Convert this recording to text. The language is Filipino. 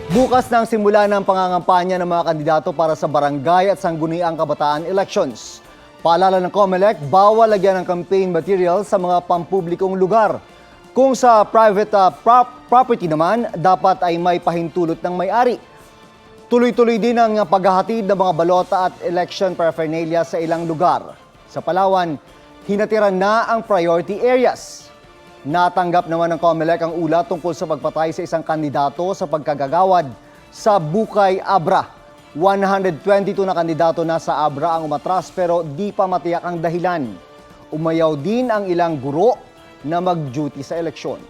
Bukas nang simula ng pangangampanya ng mga kandidato para sa barangay at sangguniang kabataan elections. Paalala ng COMELEC, bawal lagyan ng campaign material sa mga pampublikong lugar. Kung sa private property naman, dapat ay may pahintulot ng may-ari. Tuloy-tuloy din ang paghahatid ng mga balota at election paraphernalia sa ilang lugar. Sa Palawan, hinatiran na ang priority areas. Natanggap naman ng COMELEC ang ulat tungkol sa pagpatay sa isang kandidato sa pagkagagawad sa Bukay, Abra. 122 na kandidato na sa Abra ang umatras pero di pa matiyak ang dahilan. Umayaw din ang ilang guro na mag-duty sa eleksyon.